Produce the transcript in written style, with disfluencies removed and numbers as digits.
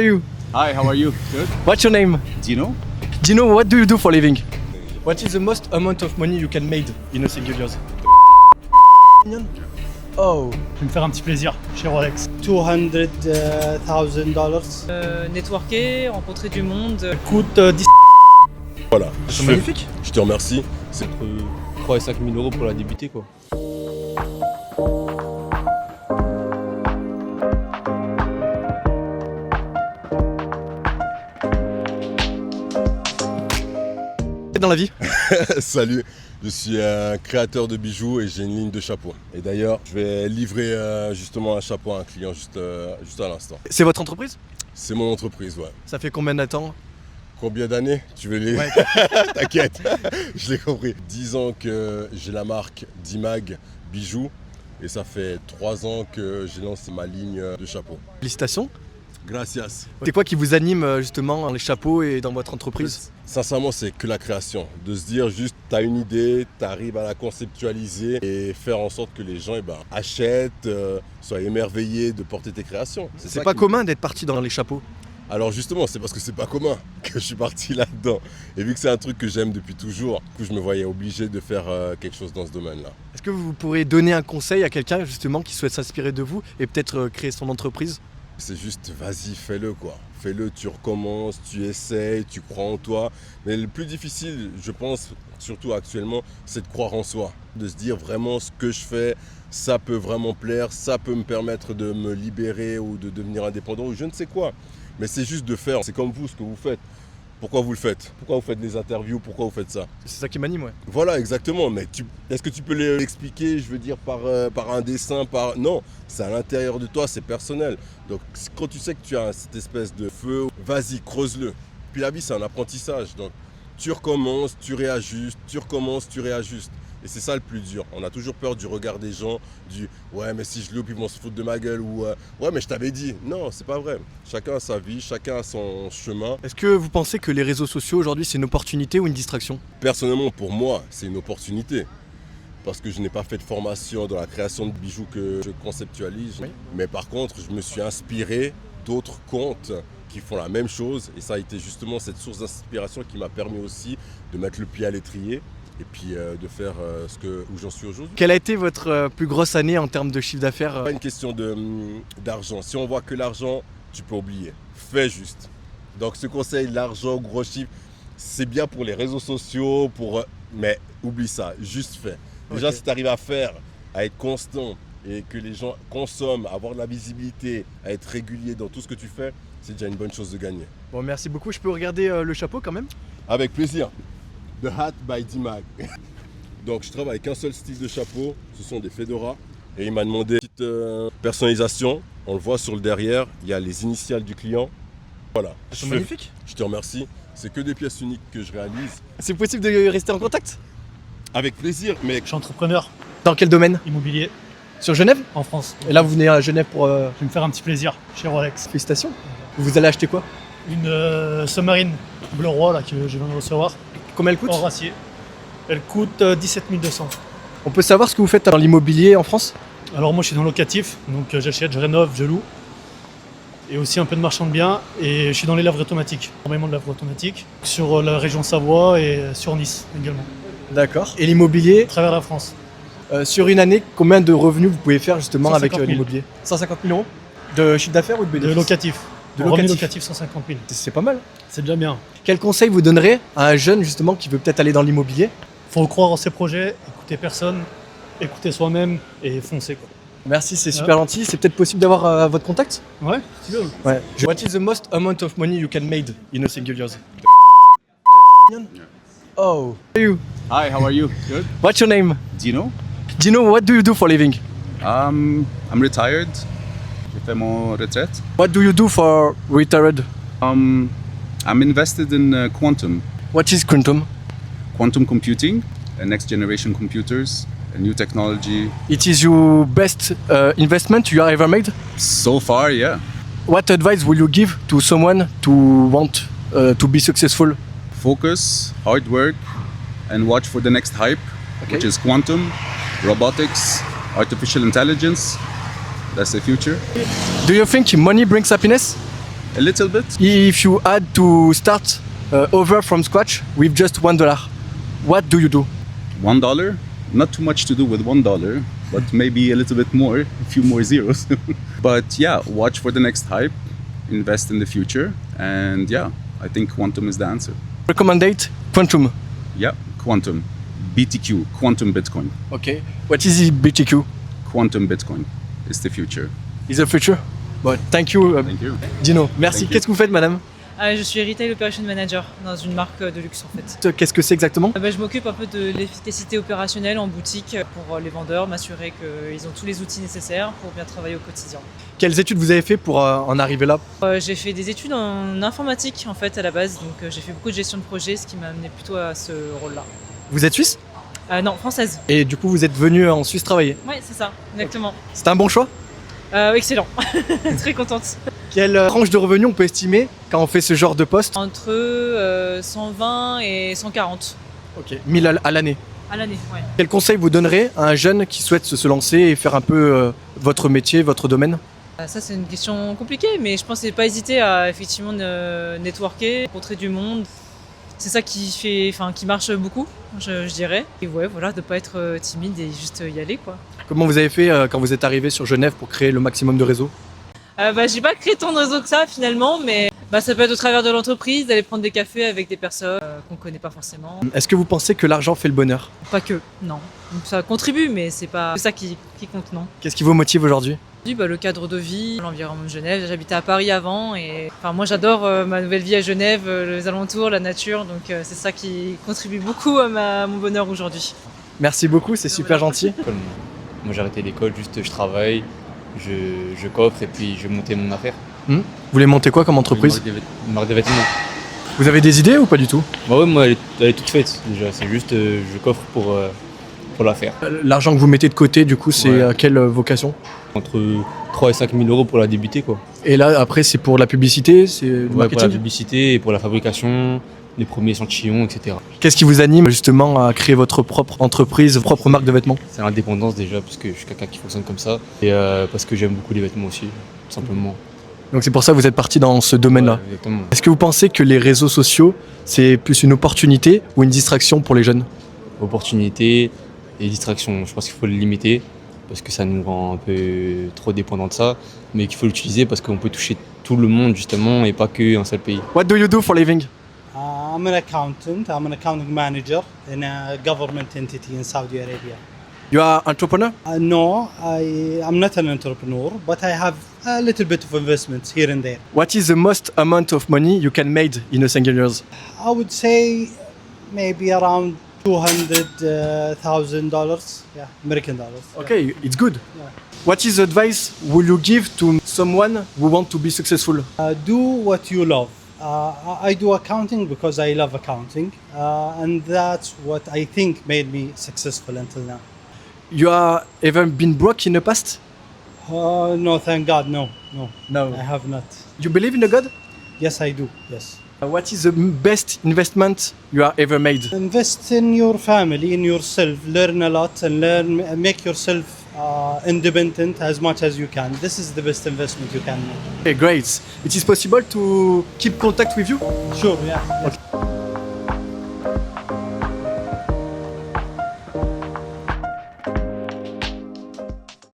How are you? Hi, how are you? Good. What's your name? Dino? Gino, what do you do for a living? What is the most amount of money you can made in a single year? Oh, Je vais me faire un petit plaisir chez Rolex. $200,000. Networker, rencontrer du monde. Coûte 10. Voilà, c'est magnifique. je te remercie. C'est Entre 3 et 5 000 euros pour la débuter quoi. Dans la vie? Salut, je suis un créateur de bijoux et j'ai une ligne de chapeaux. Et d'ailleurs, je vais livrer justement un chapeau à un client juste à l'instant. C'est votre entreprise? C'est mon entreprise, ouais. Ça fait combien de temps? Combien d'années? Tu veux les... Ouais. T'inquiète, je l'ai compris. 10 ans que j'ai la marque Dimag Bijoux et ça fait 3 ans que j'ai lancé ma ligne de chapeaux. Félicitations. Gracias. C'est quoi qui vous anime justement dans les chapeaux et dans votre entreprise? Sincèrement, c'est que la création. De se dire juste, tu as une idée, tu arrives à la conceptualiser et faire en sorte que les gens achètent, soient émerveillés de porter tes créations. C'est ça pas qui- commun d'être parti dans les chapeaux. Alors justement, c'est parce que c'est pas commun que je suis parti là-dedans. Et vu que c'est un truc que j'aime depuis toujours, du coup, je me voyais obligé de faire quelque chose dans ce domaine-là. Est-ce que vous pourriez donner un conseil à quelqu'un justement qui souhaite s'inspirer de vous et peut-être créer son entreprise? C'est juste, vas-y, fais-le quoi. Fais-le, tu recommences, tu essayes, tu crois en toi. Mais le plus difficile, je pense, surtout actuellement, c'est de croire en soi. De se dire vraiment ce que je fais, ça peut vraiment plaire, ça peut me permettre de me libérer ou de devenir indépendant ou je ne sais quoi. Mais c'est juste de faire. C'est comme vous, ce que vous faites. Pourquoi vous le faites? Pourquoi vous faites des interviews? Pourquoi vous faites ça? C'est ça qui m'anime, ouais. Voilà, exactement. Mais est-ce que tu peux l'expliquer, je veux dire, par un dessin, Non, c'est à l'intérieur de toi, c'est personnel. Donc, quand tu sais que tu as cette espèce de feu, vas-y, creuse-le. Puis la vie, c'est un apprentissage. Donc, tu recommences, tu réajustes, tu recommences, tu réajustes. Et c'est ça le plus dur. On a toujours peur du regard des gens, du « ouais, mais si je loupe, ils vont se foutre de ma gueule » ou « ouais, mais je t'avais dit ». Non, c'est pas vrai. Chacun a sa vie, chacun a son chemin. Est-ce que vous pensez que les réseaux sociaux aujourd'hui c'est une opportunité ou une distraction? Personnellement, pour moi, c'est une opportunité. Parce que je n'ai pas fait de formation dans la création de bijoux que je conceptualise. Oui. Mais par contre, je me suis inspiré d'autres comptes qui font la même chose. Et ça a été justement cette source d'inspiration qui m'a permis aussi de mettre le pied à l'étrier et puis de faire où j'en suis aujourd'hui. Quelle a été votre plus grosse année en termes de chiffre d'affaires? Pas une question d'argent. Si on voit que l'argent, tu peux oublier. Fais juste. Donc ce conseil, l'argent, gros chiffre, c'est bien pour les réseaux sociaux, mais oublie ça, juste fais. Déjà, Ok. si tu arrives à faire, à être constant et que les gens consomment, à avoir de la visibilité, à être régulier dans tout ce que tu fais, c'est déjà une bonne chose de gagner. Bon, merci beaucoup. Je peux regarder le chapeau quand même? Avec plaisir. The Hat by Dimag. Donc je travaille avec un seul style de chapeau, ce sont des fedoras. Et il m'a demandé une petite personnalisation. On le voit sur le derrière, il y a les initiales du client. Voilà. C'est magnifique. Je te remercie. C'est que des pièces uniques que je réalise. C'est possible de rester en contact? Avec plaisir, mais Je suis entrepreneur Dans quel domaine? immobilier Sur Genève? en France. Et là vous venez à Genève pour... Je vais me faire un petit plaisir chez Rolex. Félicitations. Vous allez acheter quoi? Une Submarine bleu roi là, que je viens de recevoir, Combien elle coûte? hors acier. Elle coûte 17 200. On peut savoir ce que vous faites dans l'immobilier en France? Alors moi je suis dans le locatif, donc j'achète, je rénove, je loue. Et aussi un peu de marchand de biens. Et je suis dans les laveries automatiques, énormément de laveries automatiques. Sur la région Savoie et sur Nice également. D'accord. Et l'immobilier, À travers la France. sur une année, combien de revenus vous pouvez faire justement 150 avec 000. l'immobilier? 150 000 euros? De chiffre d'affaires ou de De bénéfice? locatif. De Revenu locatif. locatif 150 000. C'est pas mal. C'est déjà bien. Quel conseil vous donnerez à un jeune justement qui veut peut-être aller dans l'immobilier? Faut croire en ses projets, écouter personne, écouter soi-même et foncer quoi. Merci, c'est super gentil. C'est peut-être possible d'avoir votre contact? Ouais, si tu veux. Ouais. What is the most amount of money you can made in a single year? Oh. How are you? Hi, how are you? Good. What's your name? Dino? Gino, what do you do for a living? I'm retired. J'ai fait mon retraite. What do you do for retired? I'm invested in quantum What is quantum? computing, next generation computers, a new technology. It is your best investment you have ever made? So far, yeah. What advice will you give to someone to want to be successful? Focus, hard work, and watch for the next hype, which is quantum, robotics, artificial intelligence. That's the future. Do you think money brings happiness? A little bit. If you had to start over from scratch with just $1, what do you do? $1. Not too much to do with $1, but maybe a little bit more, a few more zeros. But yeah, watch for the next hype, invest in the future, and yeah, I think Quantum is the answer. Recommended Quantum. Yeah, Quantum. BTQ, Quantum Bitcoin. Okay. What is the BTQ? Quantum Bitcoin is the future. Is the future? But thank you, Thank you. Dino. Merci. Thank you. Qu'est-ce que vous faites, madame? Je suis Retail Operation Manager dans une marque de luxe en fait. Qu'est-ce que c'est exactement? Je m'occupe un peu de l'efficacité opérationnelle en boutique pour les vendeurs, m'assurer qu'ils ont tous les outils nécessaires pour bien travailler au quotidien. Quelles études vous avez fait pour en arriver là? J'ai fait des études en informatique en fait à la base, donc j'ai fait beaucoup de gestion de projet, ce qui m'a amené plutôt à ce rôle-là. Vous êtes suisse? Non, française. Et du coup, vous êtes venu en Suisse travailler. Oui, c'est ça, exactement. C'est un bon choix? Excellent, très contente. Quelle tranche de revenus on peut estimer quand on fait ce genre de poste? Entre 120 et 140 Ok, 1000 à l'année. à l'année, ouais. Quel conseil vous donnerez à un jeune qui souhaite se lancer et faire un peu votre métier, votre domaine? Ça c'est une question compliquée, mais je pense qu'il ne faut pas hésiter à effectivement networker, rencontrer du monde. C'est ça qui marche beaucoup, je dirais. Et ouais, voilà, de ne pas être timide et juste y aller, quoi. Comment vous avez fait quand vous êtes arrivé sur Genève pour créer le maximum de réseaux? J'ai pas créé tant de réseaux que ça finalement, mais ça peut être au travers de l'entreprise, d'aller prendre des cafés avec des personnes qu'on connaît pas forcément. Est-ce que vous pensez que l'argent fait le bonheur? Pas que, non. Donc, ça contribue, mais c'est pas ça qui compte, non. Qu'est-ce qui vous motive aujourd'hui? Le cadre de vie, l'environnement de Genève. J'habitais à Paris avant et moi j'adore ma nouvelle vie à Genève, les alentours, la nature, donc c'est ça qui contribue beaucoup à mon bonheur aujourd'hui. Merci beaucoup, c'est super gentil. Moi j'ai arrêté l'école, juste je travaille, je coffre et puis je vais monter mon affaire. Vous voulez monter quoi comme entreprise? Une marque de vêtements. Vous avez des idées ou pas du tout? Bah ouais, moi elle est toute faite déjà, c'est juste je coffre pour la faire. L'argent que vous mettez de côté, du coup, c'est Ouais. quelle vocation? Entre 3 et 5 000 euros pour la débuter quoi. Et là, après, c'est pour la publicité, c'est du Ouais, pour la marketing? publicité et pour la fabrication, les premiers échantillons, etc. Qu'est-ce qui vous anime justement à créer votre propre entreprise, votre propre marque de vêtements? C'est l'indépendance déjà, parce que je suis quelqu'un qui fonctionne comme ça. Et parce que j'aime beaucoup les vêtements aussi, tout simplement. Donc c'est pour ça que vous êtes parti dans ce domaine-là. Ouais, exactement. Est-ce que vous pensez que les réseaux sociaux, c'est plus une opportunité ou une distraction pour les jeunes? Opportunités et distractions, je pense qu'il faut les limiter parce que ça nous rend un peu trop dépendants de ça, mais qu'il faut l'utiliser parce qu'on peut toucher tout le monde justement et pas qu'un seul pays. What do you do for living? I'm an accountant. I'm an accounting manager in a government entity in Saudi Arabia. You are entrepreneur? No, I'm not an entrepreneur, but I have a little bit of investments here and there. What is the most amount of money you can make in a single year? I would say maybe around $200,000, yeah, American dollars. yeah. Okay, it's good. Yeah. What is the advice will you give to someone who want to be successful? Do what you love. I do accounting because I love accounting, and that's what I think made me successful until now. You are ever been broke in the past? No, thank God, no. No. I have not. You believe in the God? Yes, I do. Yes. What is the best investment you have ever made? Invest in your family, in yourself. Learn a lot and make yourself independent as much as you can. This is the best investment you can make. Okay, great. It is possible to keep contact with you? Sure, yeah.